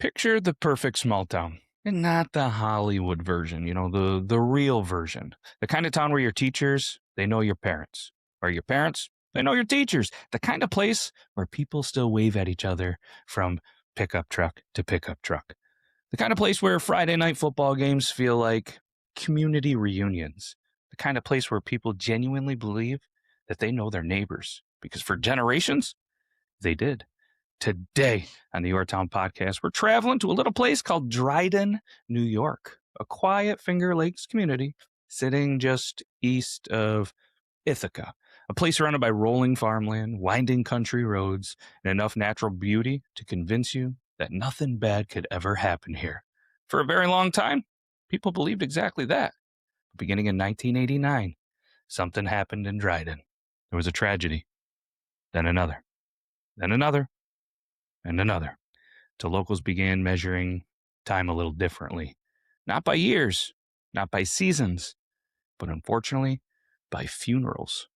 Picture the perfect small town, and not the Hollywood version, the real version. The kind of town where your teachers, they know your parents. Or your parents, they know your teachers. The kind of place where people still wave at each other from pickup truck to pickup truck. The kind of place where Friday night football games feel like community reunions. The kind of place where people genuinely believe that they know their neighbors. Because for generations, they did. Today on the Yore Town podcast, we're traveling to a little place called Dryden, New York, a quiet Finger Lakes community sitting just east of Ithaca, a place surrounded by rolling farmland, winding country roads, and enough natural beauty to convince you that nothing bad could ever happen here. For a very long time, people believed exactly that. But beginning in 1989, something happened in Dryden. There was a tragedy, then another, and another, till locals began measuring time a little differently. Not by years, not by seasons, but unfortunately, by funerals.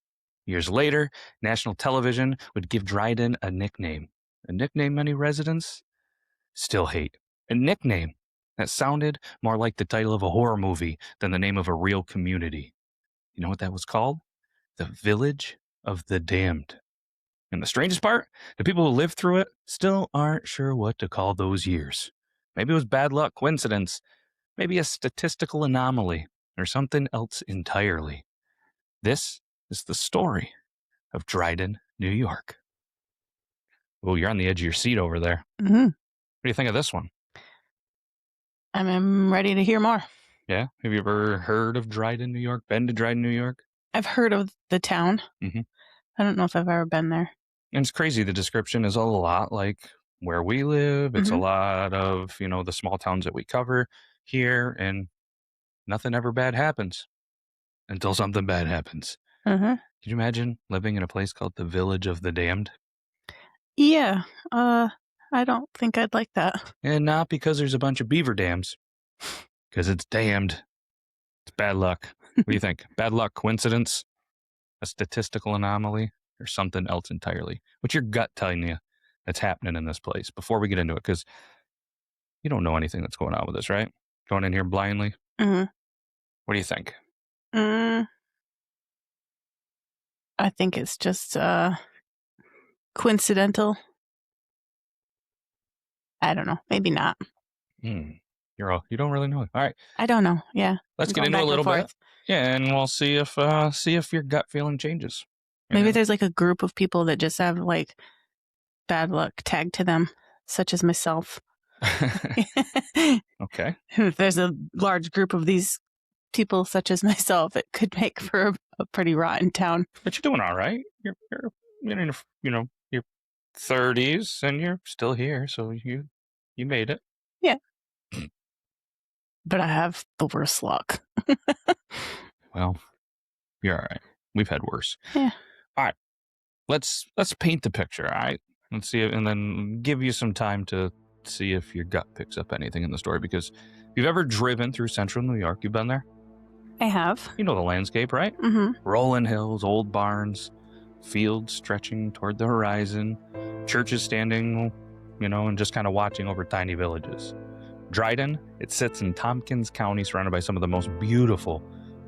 Years later, national television would give Dryden a nickname many residents still hate. A nickname that sounded more like the title of a horror movie than the name of a real community. You know what that was called? The Village of the Damned. And the strangest part, the people who lived through it still aren't sure what to call those years. Maybe it was bad luck, coincidence, maybe a statistical anomaly, or something else entirely. This is the story of Dryden, New York. Oh, you're on the edge of your seat over there. Mm-hmm. What do you think of this one? I'm ready to hear more. Yeah? Have you ever heard of Dryden, New York? Been to Dryden, New York? I've heard of the town. Mm-hmm. I don't know if I've ever been there. And it's crazy. The description is a lot like where we live. It's a lot of, the small towns that we cover here, and nothing ever bad happens until something bad happens. Mm-hmm. Could you imagine living in a place called the Village of the Damned? Yeah. I don't think I'd like that. And not because there's a bunch of beaver dams, because it's damned. It's bad luck. What do you think? Bad luck, coincidence, a statistical anomaly, or something else entirely? What's your gut telling you that's happening in this place before we get into it? Because you don't know anything that's going on with this, right? Going in here blindly. Mm-hmm. What do you think? I think it's just coincidental. I don't know. Maybe not. You don't really know. All right. I don't know. Yeah. Let's get into a little bit. Yeah, and we'll see if your gut feeling changes. Maybe there's like a group of people that just have like bad luck tagged to them, such as myself. Okay. If there's a large group of these people, such as myself, it could make for a pretty rotten town. But you're doing all right. You're in your 30s and you're still here, so you made it. Yeah. But I have the worst luck. Well, you're all right. We've had worse. Yeah. All right. Let's paint the picture, all right? Let's see it, and then give you some time to see if your gut picks up anything in the story. Because if you've ever driven through central New York, you've been there? I have. You know the landscape, right? Mm-hmm. Rolling hills, old barns, fields stretching toward the horizon, churches standing, and just kind of watching over tiny villages. Dryden, it sits in Tompkins County, surrounded by some of the most beautiful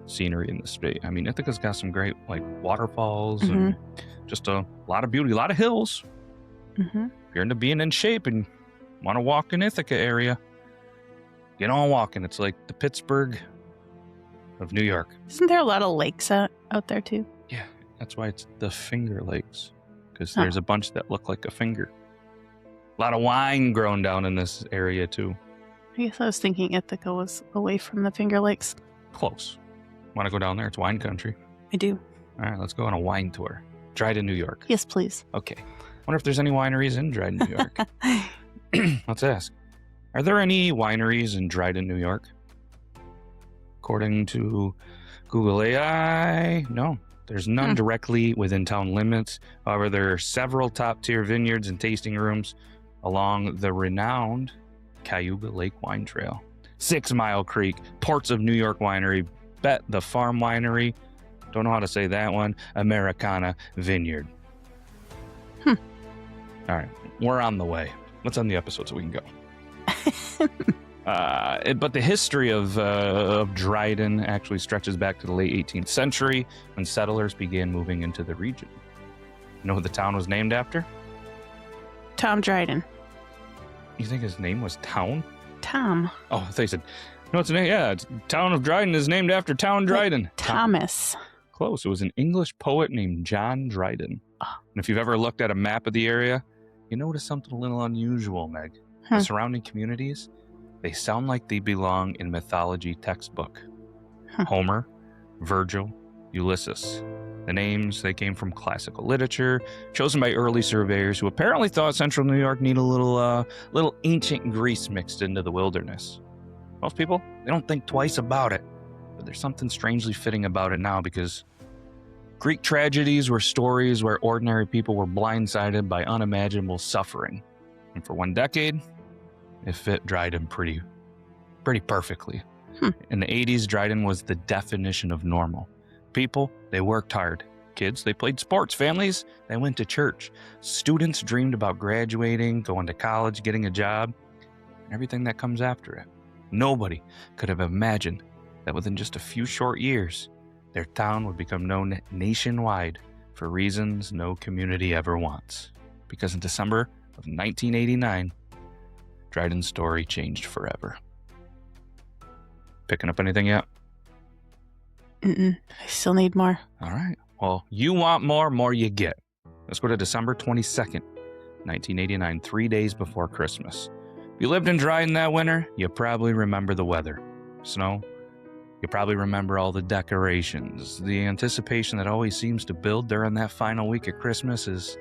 scenery in the state. I mean, Ithaca's got some great, waterfalls and just a lot of beauty, a lot of hills. Mm-hmm. If you're into being in shape and want to walk in Ithaca area, get on walking. It's like the Pittsburgh of New York. Isn't there a lot of lakes out there too? Yeah, that's why it's the Finger Lakes, because there's a bunch that look like a finger. A lot of wine grown down in this area too. I guess I was thinking Ithaca was away from the Finger Lakes. Close. Want to go down there? It's wine country. I do. All right, let's go on a wine tour. Dryden, New York. Yes, please. Okay. Wonder if there's any wineries in Dryden, New York. Let's ask. Are there any wineries in Dryden, New York? According to Google AI, no. There's none directly within town limits. However, there are several top-tier vineyards and tasting rooms along the renowned Cayuga Lake Wine Trail. 6 Mile Creek, Ports of New York Winery, Bet the Farm Winery, don't know how to say that one, Americana Vineyard. All right, we're on the way. Let's end the episode so we can go. But the history of Dryden actually stretches back to the late 18th century when settlers began moving into the region. You know who the town was named after? Tom Dryden. You think his name was Town? Tom. Oh, I thought you said, no, it's name. Yeah, Town of Dryden is named after Town Dryden. Thomas. Close. It was an English poet named John Dryden. Oh. And if you've ever looked at a map of the area, you notice something a little unusual, Meg. The surrounding communities, they sound like they belong in mythology textbook. Homer, Virgil, Ulysses. The names, they came from classical literature, chosen by early surveyors who apparently thought central New York needed a little ancient Greece mixed into the wilderness. Most people, they don't think twice about it, but there's something strangely fitting about it now because Greek tragedies were stories where ordinary people were blindsided by unimaginable suffering. And for one decade, it fit Dryden pretty perfectly. In the 80s, Dryden was the definition of normal. People, they worked hard. Kids, they played sports. Families, they went to church. Students dreamed about graduating, going to college, getting a job, and everything that comes after it. Nobody could have imagined that within just a few short years, their town would become known nationwide for reasons no community ever wants. Because in December of 1989, Dryden's story changed forever. Picking up anything yet? I still need more. All right. Well, you want more you get. Let's go to December 22nd, 1989, 3 days before Christmas. If you lived in Dryden that winter, you probably remember the weather. Snow. You probably remember all the decorations. The anticipation that always seems to build during that final week of Christmas it's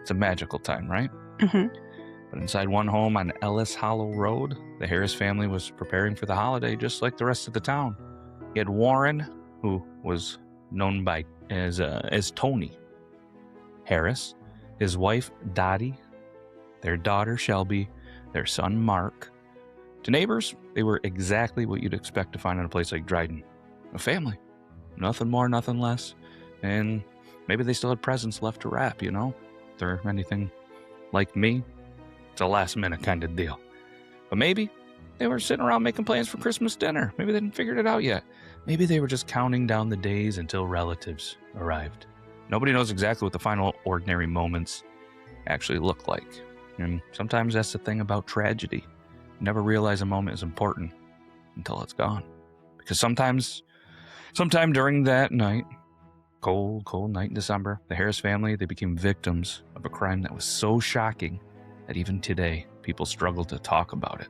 a magical time, right? But inside one home on Ellis Hollow Road, the Harris family was preparing for the holiday just like the rest of the town. You had Warren, who was known as Tony Harris, his wife Dottie, their daughter Shelby, their son Mark. To neighbors, they were exactly what you'd expect to find in a place like Dryden. A family. Nothing more, nothing less. And maybe they still had presents left to wrap, you know? If they're anything like me, it's a last minute kind of deal. But maybe they were sitting around making plans for Christmas dinner. Maybe they hadn't figured it out yet. Maybe they were just counting down the days until relatives arrived. Nobody knows exactly what the final ordinary moments actually look like. And sometimes that's the thing about tragedy. You never realize a moment is important until it's gone. Because sometime during that night, cold night in December, the Harris family, they became victims of a crime that was so shocking that even today, people struggle to talk about it.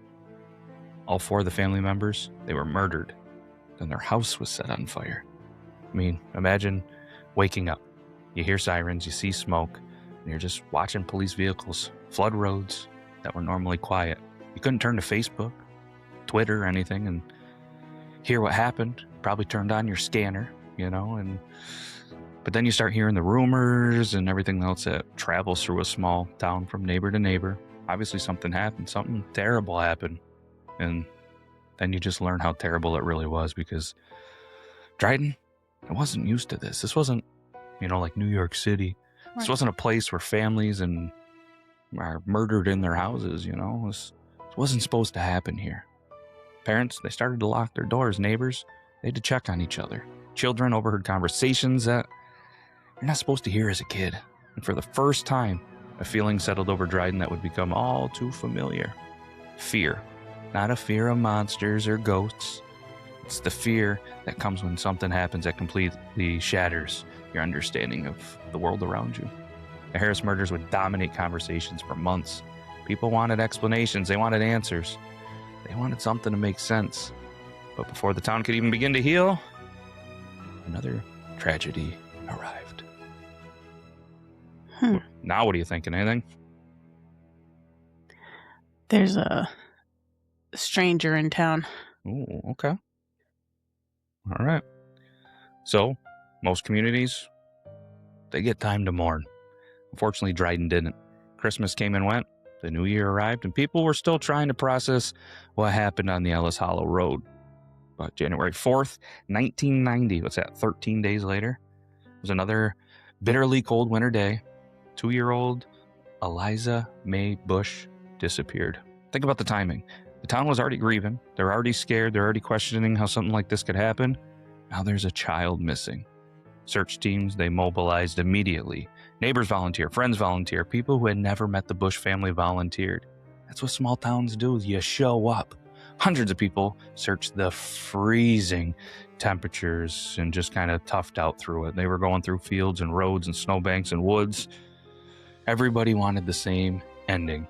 All four of the family members, they were murdered. Then their house was set on fire. I mean, imagine waking up. You hear sirens, you see smoke, and you're just watching police vehicles flood roads that were normally quiet. You couldn't turn to Facebook, Twitter, or anything and hear what happened. Probably turned on your scanner, you know, but then you start hearing the rumors and everything else that travels through a small town from neighbor to neighbor. Obviously something happened, something terrible happened. And then you just learn how terrible it really was because Dryden, I wasn't used to this. This wasn't, like New York City. Right. This wasn't a place where families are murdered in their houses, This wasn't supposed to happen here. Parents, they started to lock their doors. Neighbors, they had to check on each other. Children overheard conversations that you're not supposed to hear as a kid. And for the first time, a feeling settled over Dryden that would become all too familiar. Fear. Not a fear of monsters or ghosts. It's the fear that comes when something happens that completely shatters your understanding of the world around you. The Harris murders would dominate conversations for months. People wanted explanations. They wanted answers. They wanted something to make sense. But before the town could even begin to heal, another tragedy arrived. Now what are you thinking? Anything? There's a stranger in town. Ooh, okay. All right. So, most communities, they get time to mourn. Unfortunately, Dryden didn't. Christmas came and went. The new year arrived, and people were still trying to process what happened on the Ellis Hollow Road. But January 4th, 1990, what's that, 13 days later, was another bitterly cold winter day. 2-year-old Eliza Bush disappeared. Think about the timing. The town was already grieving. They're already scared. They're already questioning how something like this could happen. Now there's a child missing. Search teams, they mobilized immediately. Neighbors volunteer, friends volunteer, people who had never met the Bush family volunteered. That's what small towns do. You show up. Hundreds of people searched the freezing temperatures and just kind of toughed out through it. They were going through fields and roads and snowbanks and woods. Everybody wanted the same ending.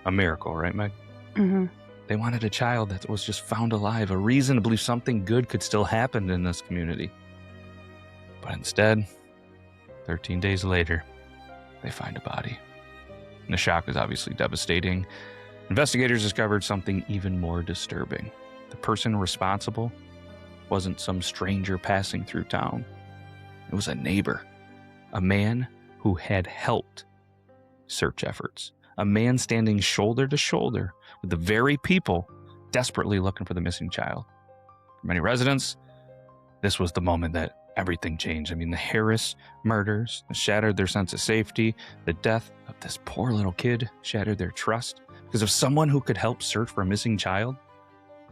A miracle, right, Meg? Mm-hmm. They wanted a child that was just found alive, a reason to believe something good could still happen in this community. But instead, 13 days later, they find a body. And the shock was obviously devastating. Investigators discovered something even more disturbing. The person responsible wasn't some stranger passing through town. It was a neighbor, a man who had helped search efforts, a man standing shoulder to shoulder with the very people desperately looking for the missing child. For many residents, this was the moment that everything changed. I mean, the Harris murders shattered their sense of safety. The death of this poor little kid shattered their trust. Because if someone who could help search for a missing child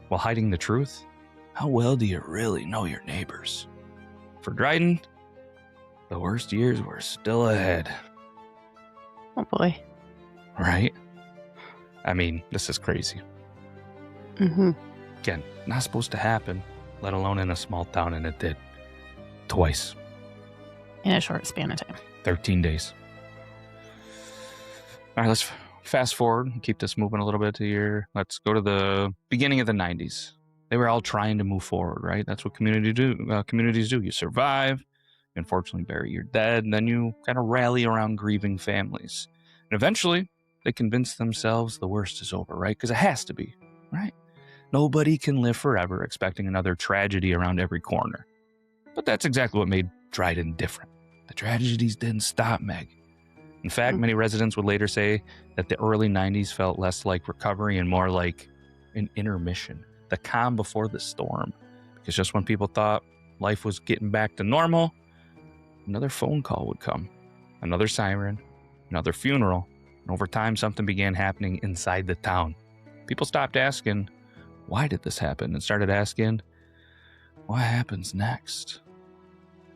while hiding the truth, how well do you really know your neighbors? For Dryden, the worst years were still ahead. Oh boy. Right? I mean, this is crazy. Mm-hmm. Again, not supposed to happen, let alone in a small town, and it did. Twice. In a short span of time. 13 days. All right, let's fast forward and keep this moving a little bit let's go to the beginning of the 90s. They were all trying to move forward, right? That's what communities do. You survive, you unfortunately bury your dead, and then you kind of rally around grieving families. And eventually, they convince themselves the worst is over, right? Because it has to be, right? Nobody can live forever expecting another tragedy around every corner. But that's exactly what made Dryden different. The tragedies didn't stop, Megh. In fact, many residents would later say that the early 90s felt less like recovery and more like an intermission, the calm before the storm. Because just when people thought life was getting back to normal, another phone call would come, another siren, another funeral, and over time something began happening inside the town. People stopped asking, why did this happen? And started asking, what happens next?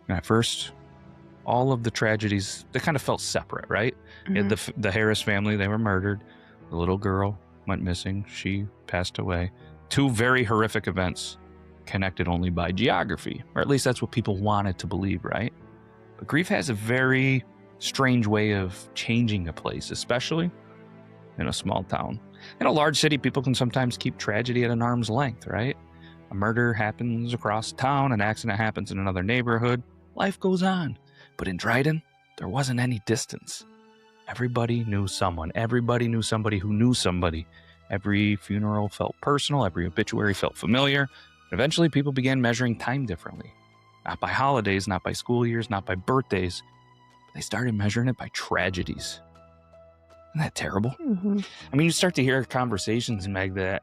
And at first, all of the tragedies, they kind of felt separate, right? Mm-hmm. You had the Harris family, they were murdered. The little girl went missing. She passed away. Two very horrific events connected only by geography, or at least that's what people wanted to believe, right? But grief has a very strange way of changing a place, especially in a small town. In a large city, people can sometimes keep tragedy at an arm's length, right? A murder happens across town, an accident happens in another neighborhood. Life goes on. But in Dryden, there wasn't any distance. Everybody knew someone. Everybody knew somebody who knew somebody. Every funeral felt personal. Every obituary felt familiar. Eventually, people began measuring time differently. Not by holidays, not by school years, not by birthdays. But they started measuring it by tragedies. Isn't that terrible? Mm-hmm. I mean, you start to hear conversations, Meg, that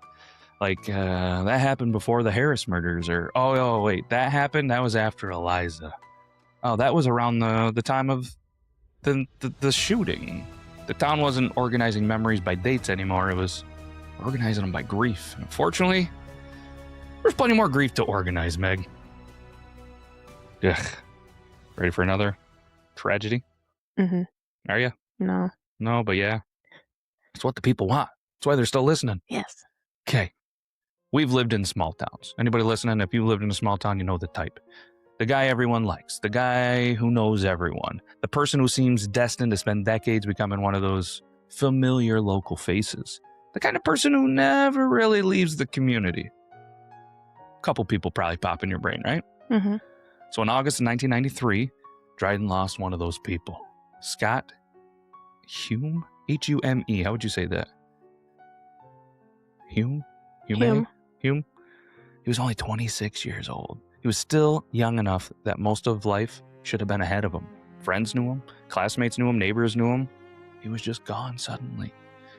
that happened before the Harris murders, or, oh, wait, that happened? That was after Eliza. Oh, that was around the time of the shooting. The town wasn't organizing memories by dates anymore. It was organizing them by grief. And unfortunately, there's plenty more grief to organize, Meg. Ugh. Ready for another tragedy? Mm-hmm. Are you? No. No, but yeah. It's what the people want. That's why they're still listening. Yes. Okay. We've lived in small towns. Anybody listening, if you lived in a small town, you know the type. The guy everyone likes. The guy who knows everyone. The person who seems destined to spend decades becoming one of those familiar local faces. The kind of person who never really leaves the community. A couple people probably pop in your brain, right? Mm-hmm. So in August of 1993, Dryden lost one of those people. Scott Hume? Hume. How would you say that? Hume? Hume. Hume? He was only 26 years old. He was still young enough that most of life should have been ahead of him. Friends knew him, classmates knew him, neighbors knew him. He was just gone suddenly.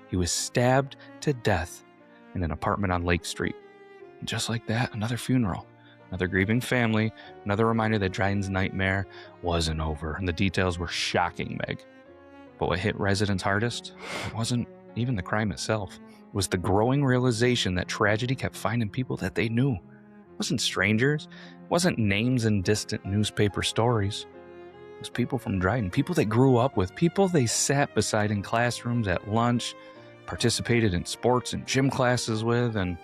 He was stabbed to death in an apartment on Lake Street. And just like that, another funeral, another grieving family, another reminder that Dryden's nightmare wasn't over, and the details were shocking, Meg. But what hit residents hardest wasn't even the crime itself. was the growing realization that tragedy kept finding people that they knew. It wasn't strangers. It wasn't names in distant newspaper stories. It was people from Dryden, people they grew up with, people they sat beside in classrooms at lunch, participated in sports and gym classes with, and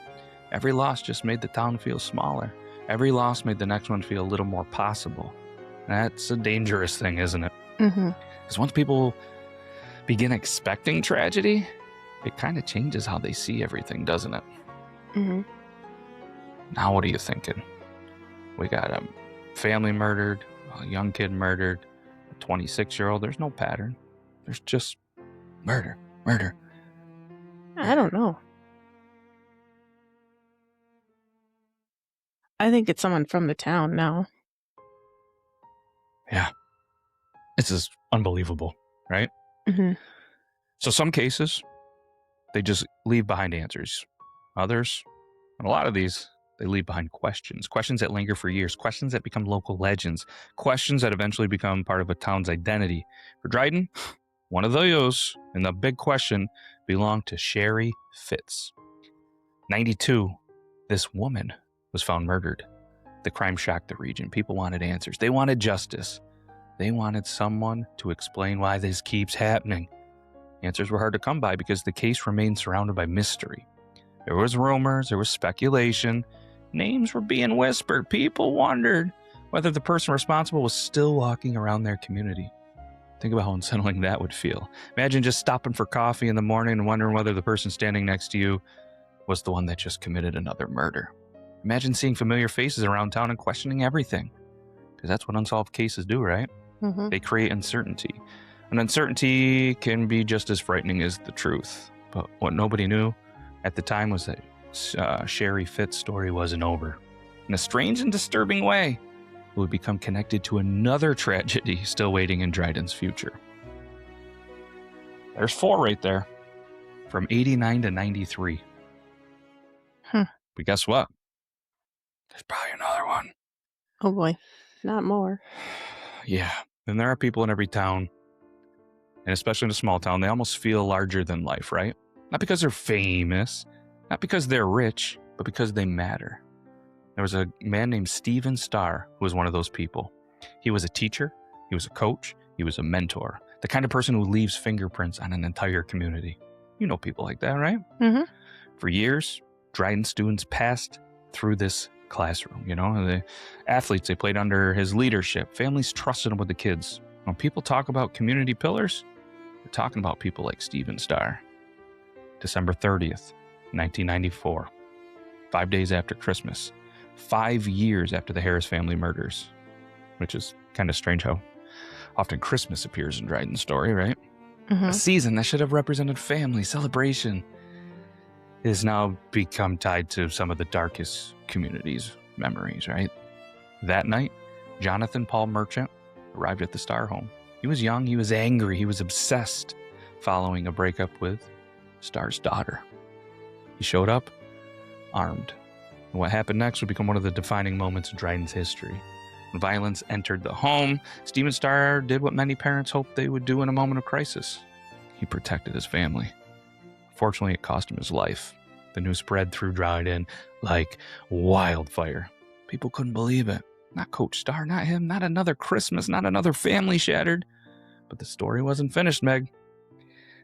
every loss just made the town feel smaller. Every loss made the next one feel a little more possible. That's a dangerous thing, isn't it? Because once people begin expecting tragedy, it kind of changes how they see everything, doesn't it? Now what are you thinking? We got a family murdered, a young kid murdered, a 26-year-old. There's no pattern. There's just murder. I don't know. I think it's someone from the town now. Yeah. This is unbelievable, right? So some cases, they just leave behind answers. Others, and a lot of these, they leave behind questions that linger for years, questions that become local legends, questions that eventually become part of a town's identity. For Dryden, one of those, and the big question, belonged to Sherry Fitz. 92, this woman was found murdered. The crime shocked the region. People wanted answers. They wanted justice. They wanted someone to explain why this keeps happening. Answers were hard to come by because the case remained surrounded by mystery. There was rumors, there was speculation, names were being whispered. People wondered whether the person responsible was still walking around their community. Think about how unsettling that would feel. Imagine just stopping for coffee in the morning and wondering whether the person standing next to you was the one that just committed another murder. Imagine seeing familiar faces around town and questioning everything. Because that's what unsolved cases do, right? They create uncertainty. And uncertainty can be just as frightening as the truth. But what nobody knew at the time was that Sherry Fitz's story wasn't over. In a strange and disturbing way, it would become connected to another tragedy still waiting in Dryden's future. There's 4 right there. From 89 to 93. But guess what? There's probably another one. Oh boy, not more. Yeah. And there are people in every town, and especially in a small town, they almost feel larger than life, right? Not because they're famous, not because they're rich, but because they matter. There was a man named Steven Starr who was one of those people. He was a teacher, he was a coach, he was a mentor, the kind of person who leaves fingerprints on an entire community. You know people like that, right? For years, Dryden students passed through this classroom. You know, the athletes, they played under his leadership. Families trusted him with the kids. When people talk about community pillars, they're talking about people like Steven Starr. December 30th, 1994, 5 days after Christmas, 5 years after the Harris family murders, which is kind of strange how often Christmas appears in Dryden's story, right? A season that should have represented family, celebration, has now become tied to some of the darkest communities' memories, right? That night, Jonathan Paul Merchant arrived at the Starr home. He was young, he was angry, he was obsessed, following a breakup with Starr's daughter. He showed up armed. And what happened next would become one of the defining moments in Dryden's history. When violence entered the home, Steven Starr did what many parents hoped they would do in a moment of crisis. He protected his family. Fortunately, it cost him his life. The news spread through Dryden like wildfire. People couldn't believe it. Not Coach Starr, not him, not another Christmas, not another family shattered. But the story wasn't finished, Megh.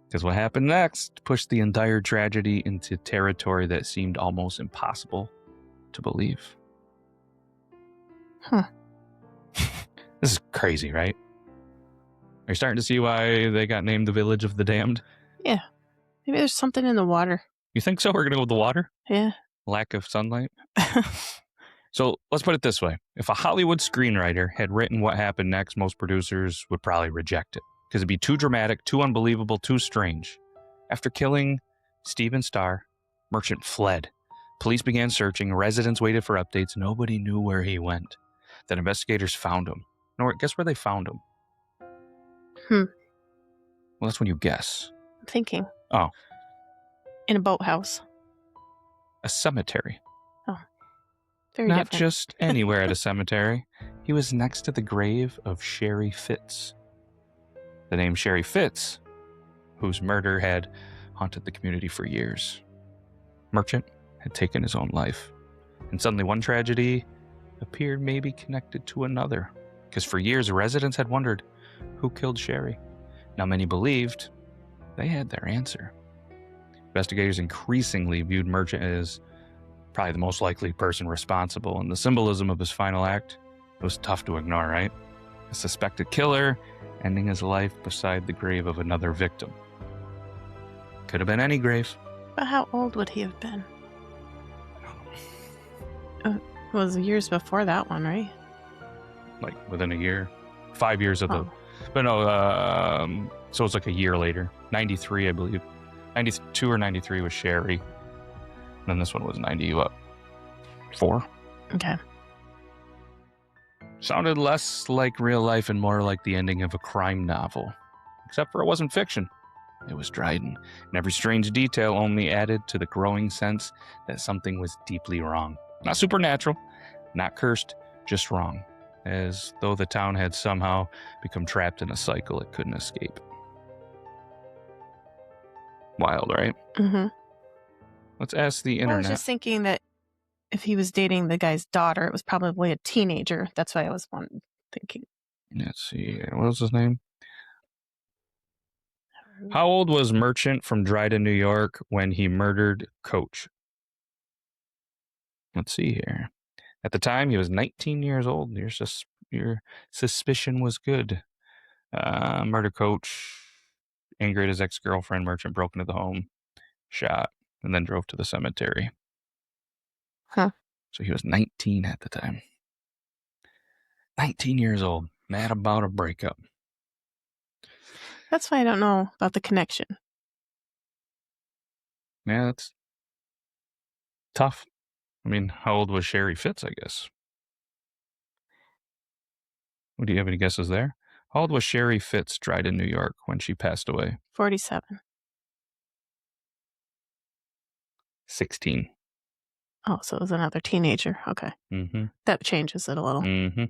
Because what happened next pushed the entire tragedy into territory that seemed almost impossible to believe. This is crazy, right? Are you starting to see why they got named the Village of the Damned? Yeah. Maybe there's something in the water. You think so? We're going to go with the water? Yeah. Lack of sunlight? So let's put it this way. If a Hollywood screenwriter had written what happened next, most producers would probably reject it. Because it'd be too dramatic, too unbelievable, too strange. After killing Steven Starr, Merchant fled. Police began searching. Residents waited for updates. Nobody knew where he went. Then investigators found him. Guess where they found him? Well, that's when you guess. I'm thinking. Oh. In a boathouse. A cemetery. Oh. Very Not different. just anywhere at a cemetery. He was next to the grave of Sherry Fitz. The name Sherry Fitz, whose murder had haunted the community for years. Merchant had taken his own life. And suddenly one tragedy appeared maybe connected to another. Because for years, residents had wondered who killed Sherry. Now many believed they had their answer. Investigators increasingly viewed Merchant as probably the most likely person responsible, and the symbolism of his final act was tough to ignore, right? A suspected killer ending his life beside the grave of another victim. Could have been any grave. But how old would he have been? It was years before that one, right? Like within a year. 5 years of the... Oh. But no, so it's like a year later. 93, I believe. 92 or 93 was Sherry. And then this one was 94? Okay. Sounded less like real life and more like the ending of a crime novel. Except for it wasn't fiction. It was Dryden. And every strange detail only added to the growing sense that something was deeply wrong. Not supernatural, not cursed, just wrong. As though the town had somehow become trapped in a cycle it couldn't escape. Wild, right? Mm-hmm. Let's ask the internet. I was just thinking that if he was dating the guy's daughter, it was probably a teenager. That's why I was thinking. Let's see. What was his name? How old was Merchant from Dryden, New York, when he murdered Coach? Let's see here. At the time, he was 19 years old. Your suspicion was good. Murdered Coach, angered his ex-girlfriend. Merchant broke into the home, shot, and then drove to the cemetery. Huh. So he was 19 at the time. 19 years old, mad about a breakup. That's why I don't know about the connection. Yeah, that's tough. I mean, how old was Sherry Fitz, I guess? Do you have any guesses there? How old was Sherry Fitz, Dryden, New York, when she passed away? 47. 16. Oh, so it was another teenager. Okay. Mm-hmm. That changes it a little. Mm-hmm.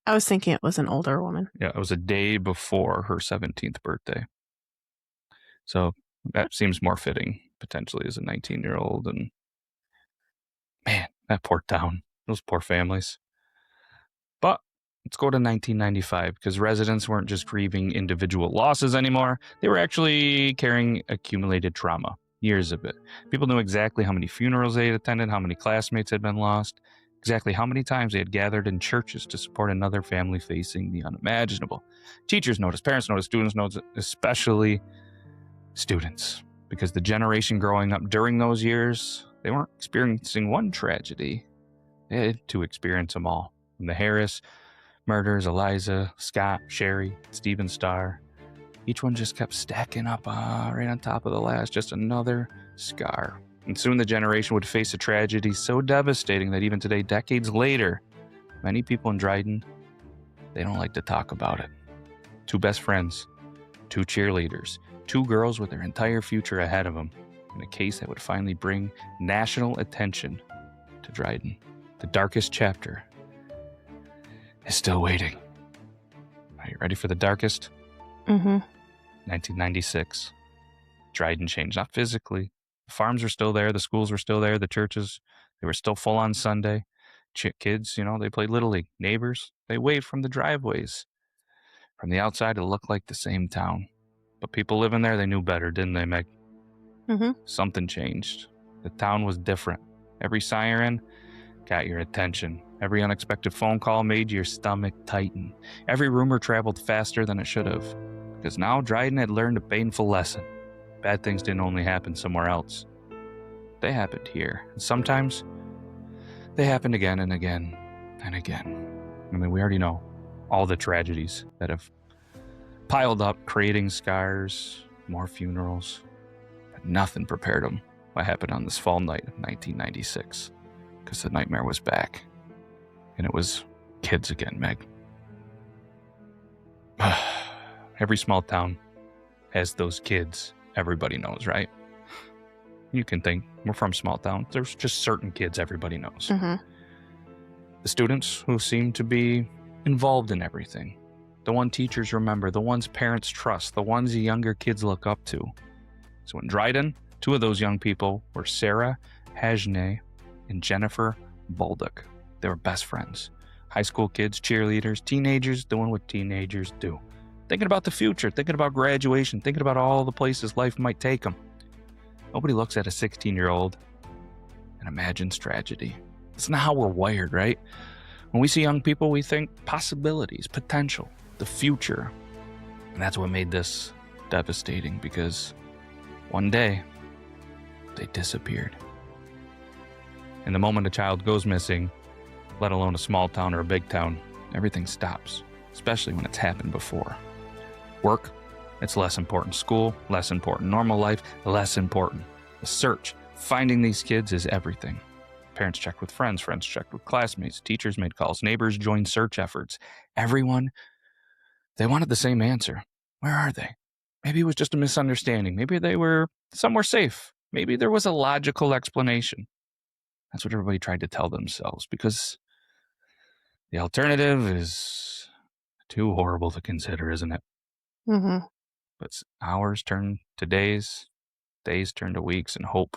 I was thinking it was an older woman. Yeah, it was a day before her 17th birthday. So that seems more fitting, potentially, as a 19-year-old. And man, that poor town. Those poor families. But let's go to 1995, because residents weren't just grieving individual losses anymore. They were actually carrying accumulated trauma, years of it. People knew exactly how many funerals they had attended, how many classmates had been lost, exactly how many times they had gathered in churches to support another family facing the unimaginable. Teachers noticed, parents noticed, students noticed, especially students, because the generation growing up during those years, they weren't experiencing one tragedy. They had to experience them all. From the Harris murders, Eliza, Scott, Sherry, Steven Starr, each one just kept stacking up right on top of the last, just another scar. And soon the generation would face a tragedy so devastating that even today, decades later, many people in Dryden, they don't like to talk about it. 2 best friends, 2 cheerleaders, 2 girls with their entire future ahead of them, in a case that would finally bring national attention to Dryden. The darkest chapter is still waiting. Are you ready for the darkest? Mm-hmm. 1996. Dryden changed, not physically. The farms were still there, the schools were still there, the churches, they were still full on Sunday. Kids, they played Little League. Neighbors, they waved from the driveways. From the outside, it looked like the same town. But people living there, they knew better, didn't they, Megh? Mm-hmm. Something changed. The town was different. Every siren got your attention. Every unexpected phone call made your stomach tighten. Every rumor traveled faster than it should have. Because now Dryden had learned a painful lesson. Bad things didn't only happen somewhere else. They happened here. And sometimes they happened again and again and again. I mean, we already know all the tragedies that have piled up, creating scars, more funerals. But nothing prepared them what happened on this fall night of 1996. Because the nightmare was back. And it was kids again, Megh. Every small town has those kids everybody knows, right? You can think, we're from small town. There's just certain kids everybody knows. Mm-hmm. The students who seem to be involved in everything. The one teachers remember, the ones parents trust, the ones the younger kids look up to. So in Dryden, Two of those young people were Sarah Hajne and Jennifer Baldock. They were best friends. High school kids, cheerleaders, teenagers doing what teenagers do. Thinking about the future, thinking about graduation, thinking about all the places life might take them. Nobody looks at a 16-year-old and imagines tragedy. It's not how we're wired, right? When we see young people, we think possibilities, potential, the future. And that's what made this devastating, because one day, they disappeared. And the moment a child goes missing, let alone a small town or a big town, everything stops, especially when it's happened before. Work, it's less important. School, less important. Normal life, less important. The search, finding these kids is everything. Parents checked with friends checked with classmates, teachers made calls, neighbors joined search efforts. Everyone, they wanted the same answer. Where are they? Maybe it was just a misunderstanding. Maybe they were somewhere safe. Maybe there was a logical explanation. That's what everybody tried to tell themselves, because the alternative is too horrible to consider, isn't it? Mm-hmm. But hours turned to days turned to weeks, and hope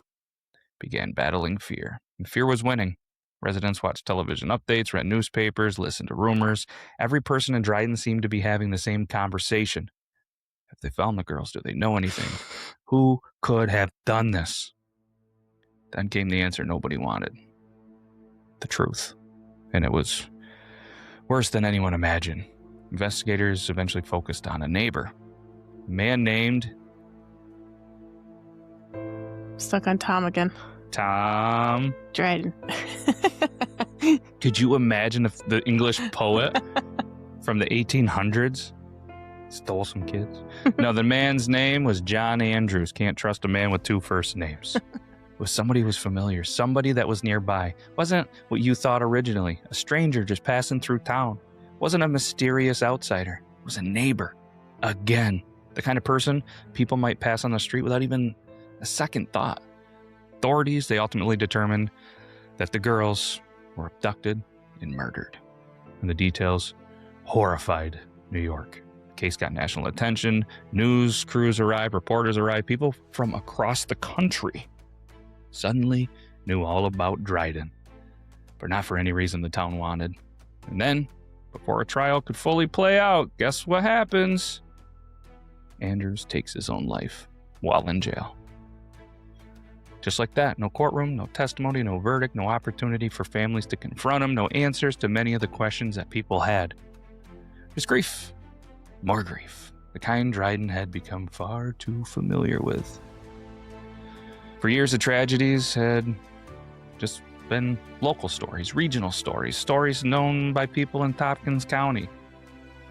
began battling fear. And fear was winning. Residents watched television updates, read newspapers, listened to rumors. Every person in Dryden seemed to be having the same conversation. Have they found the girls? Do they know anything? Who could have done this? Then came the answer nobody wanted. The truth. And it was worse than anyone imagined. Investigators eventually focused on a neighbor. A man named Stuck on Tom again. Tom Dryden. Could you imagine if the English poet from the 1800s stole some kids? No, the man's name was John Andrews. Can't trust a man with two first names. It was somebody who was familiar, somebody that was nearby. Wasn't what you thought originally, a stranger just passing through town. Wasn't a mysterious outsider. It was a neighbor. Again, the kind of person people might pass on the street without even a second thought. Authorities, they ultimately determined that the girls were abducted and murdered. And the details horrified New York. The case got national attention. News crews arrived, reporters arrived. People from across the country suddenly knew all about Dryden, but not for any reason the town wanted. And then, before a trial could fully play out, guess what happens? Andrews takes his own life while in jail. Just like that, no courtroom, no testimony, no verdict, no opportunity for families to confront him, no answers to many of the questions that people had. Just grief, more grief, the kind Dryden had become far too familiar with. For years, the tragedies had just been local stories, regional stories, stories known by people in Tompkins County.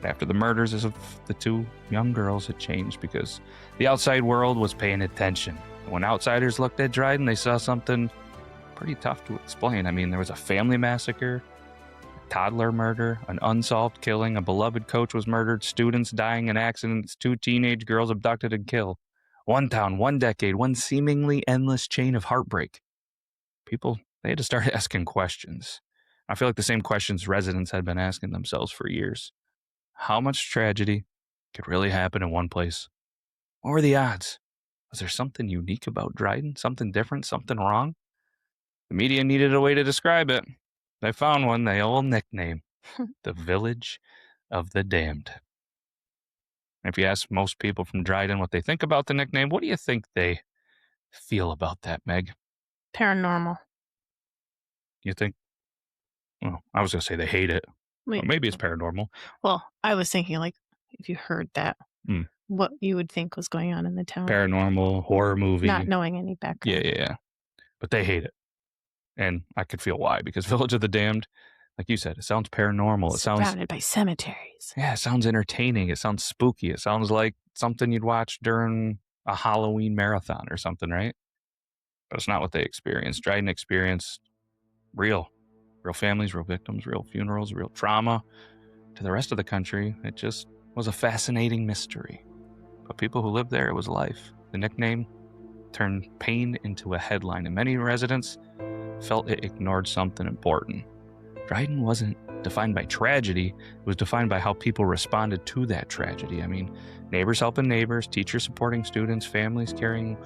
But after the murders of the two young girls, it changed because the outside world was paying attention. When outsiders looked at Dryden, they saw something pretty tough to explain. I mean, there was a family massacre, a toddler murder, an unsolved killing, a beloved coach was murdered, students dying in accidents, two teenage girls abducted and killed. One town, one decade, one seemingly endless chain of heartbreak. People, they had to start asking questions. I feel like the same questions residents had been asking themselves for years. How much tragedy could really happen in one place? What were the odds? Was there something unique about Dryden? Something different? Something wrong? The media needed a way to describe it. They found one, the old nickname, the Village of the Damned. If you ask most people from Dryden what they think about the nickname, what do you think they feel about that, Megh? Paranormal. You think? Well, I was going to say they hate it. Wait. Well, maybe it's paranormal. Well, I was thinking, like, if you heard that, what you would think was going on in the town. Paranormal, horror movie. Not knowing any background. Yeah. But they hate it. And I could feel why, because Village of the Damned, like you said, it sounds paranormal. It sounds surrounded by cemeteries. Yeah, it sounds entertaining. It sounds spooky. It sounds like something you'd watch during a Halloween marathon or something, right? But it's not what they experienced. Dryden experienced real families, real victims, real funerals, real trauma. To the rest of the country, it just was a fascinating mystery. But people who lived there, it was life. The nickname turned pain into a headline, and many residents felt it ignored something important. Dryden wasn't defined by tragedy, it was defined by how people responded to that tragedy. I mean, neighbors helping neighbors, teachers supporting students, families caring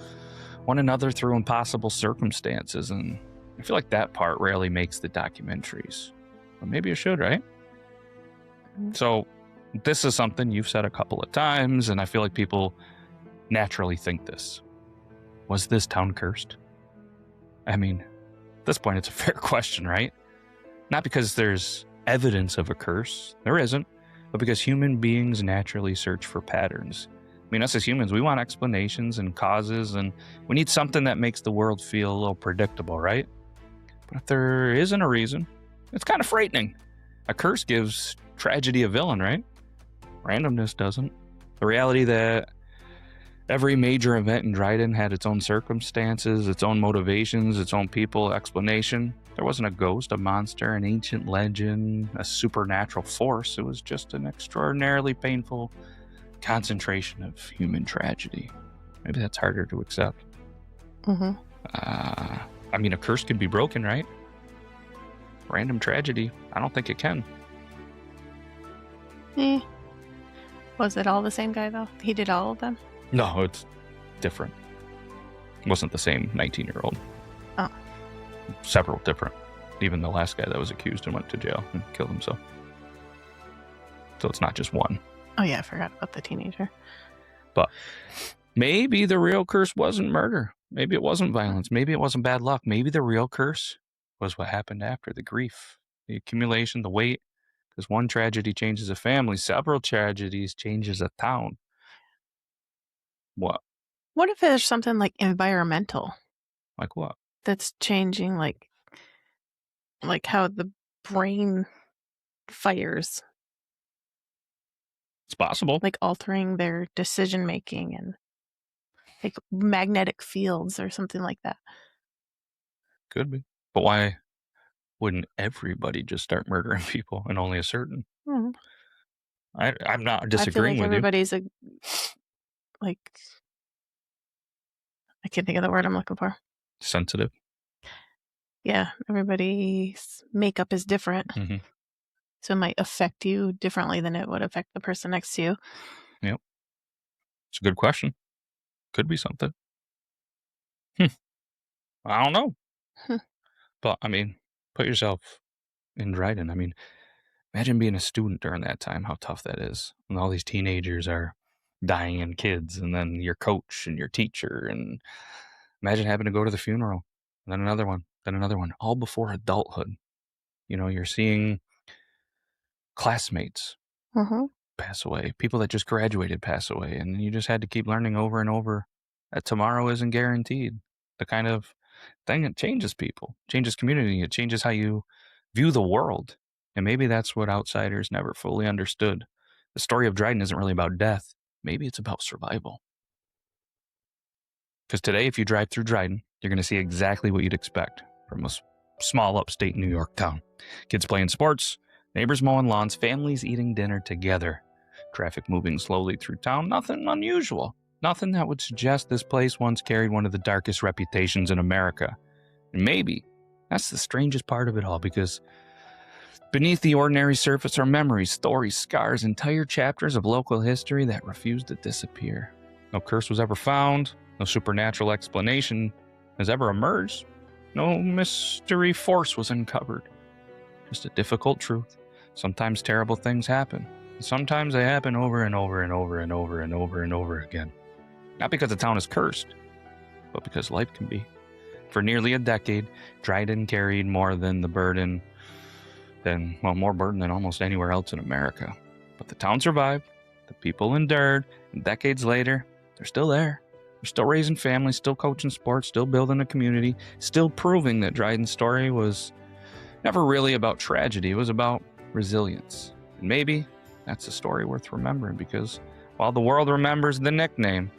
one another through impossible circumstances, and I feel like that part rarely makes the documentaries. But maybe it should, right? So this is something you've said a couple of times, and I feel like people naturally think this. Was this town cursed? I mean, at this point, it's a fair question, right? Not because there's evidence of a curse. There isn't. But because human beings naturally search for patterns. I mean, us as humans, we want explanations and causes, and we need something that makes the world feel a little predictable, right? But if there isn't a reason, it's kind of frightening. A curse gives tragedy a villain, right? Randomness doesn't. The reality that every major event in Dryden had its own circumstances, its own motivations, its own people, explanation. There wasn't a ghost, a monster, an ancient legend, a supernatural force. It was just an extraordinarily painful concentration of human tragedy. Maybe that's harder to accept. Mm-hmm. I mean, a curse could be broken, right? Random tragedy, I don't think it can. Was it all the same guy, though? He did all of them? No, it's different. It wasn't the same 19-year-old. Oh. Several different. Even the last guy that was accused and went to jail and killed himself. So it's not just one. Oh, yeah, I forgot about the teenager. But maybe the real curse wasn't murder. Maybe it wasn't violence. Maybe it wasn't bad luck. Maybe the real curse was what happened after, the grief, the accumulation, the weight. Because one tragedy changes a family, several tragedies changes a town. What? What if there's something like environmental Like what? that's changing, like how the brain fires, It's possible. like altering their decision making and like magnetic fields or something like that? Could be. But why wouldn't everybody just start murdering people and only a certain? Mhm. I'm not I feel disagreeing like with you. everybody's I can't think of the word I'm looking for. Sensitive. Yeah, everybody's makeup is different. Mm-hmm. So it might affect you differently than it would affect the person next to you. Yep. It's a good question. Could be something. I don't know. But, I mean, put yourself in Dryden. I mean, imagine being a student during that time, how tough that is. And all these teenagers are dying and kids, and then your coach and your teacher. And imagine having to go to the funeral, and then another one, all before adulthood. You know, you're seeing classmates Mm-hmm. pass away, people that just graduated pass away, and you just had to keep learning over and over that tomorrow isn't guaranteed. The kind of thing that changes people, changes community, it changes how you view the world. And maybe that's what outsiders never fully understood. The story of Dryden isn't really about death. Maybe it's about survival. Because today, if you drive through Dryden, you're going to see exactly what you'd expect from a small upstate New York town. Kids playing sports, neighbors mowing lawns, families eating dinner together. Traffic moving slowly through town, nothing unusual. Nothing that would suggest this place once carried one of the darkest reputations in America. And maybe that's the strangest part of it all, because beneath the ordinary surface are memories, stories, scars, entire chapters of local history that refuse to disappear. No curse was ever found, no supernatural explanation has ever emerged, no mystery force was uncovered. Just a difficult truth. Sometimes terrible things happen. Sometimes they happen over and over and over and over and over and over again. Not because the town is cursed, but because life can be. For nearly a decade, Dryden carried more burden than almost anywhere else in America. But the town survived, the people endured, and decades later, they're still there. They're still raising families, still coaching sports, still building a community, still proving that Dryden's story was never really about tragedy. It was about resilience. And maybe that's a story worth remembering, because while the world remembers the nickname,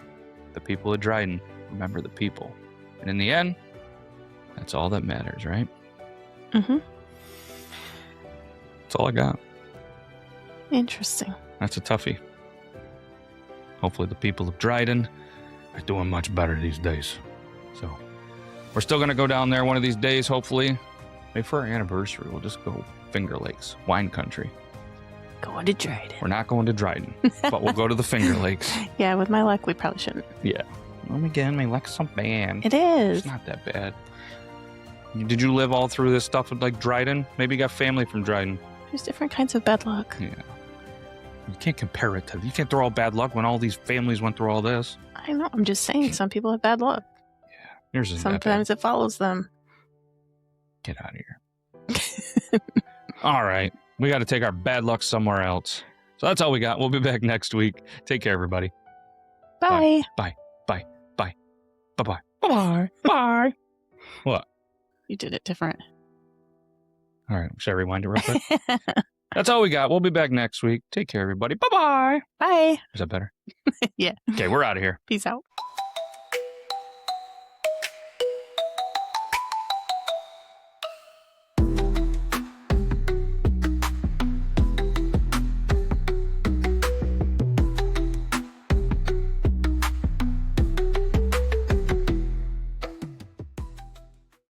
the people of Dryden remember the people. And in the end, that's all that matters, right? Mm-hmm. That's all I got. Interesting. That's a toughie. Hopefully the people of Dryden are doing much better these days. So we're still going to go down there one of these days, hopefully. Maybe for our anniversary, we'll just go Finger Lakes, wine country. Going to Dryden. We're not going to Dryden, but we'll go to the Finger Lakes. Yeah, with my luck, we probably shouldn't. Yeah, Again, my luck's so bad. It is. It's not that bad. Did you live all through this stuff with like Dryden? Maybe you got family from Dryden. There's different kinds of bad luck. Yeah. You can't compare it to. You can't throw all bad luck when all these families went through all this. I know. I'm just saying some people have bad luck. Yeah. Yours isn't that bad. Sometimes it follows them. Get out of here. All right. We got to take our bad luck somewhere else. So that's all we got. We'll be back next week. Take care, everybody. Bye. Bye. Bye. Bye. Bye-bye. Bye-bye. Bye. What? You did it different. All right. Should I rewind it real quick? That's all we got. We'll be back next week. Take care, everybody. Bye-bye. Bye. Is that better? Yeah. Okay, we're out of here. Peace out.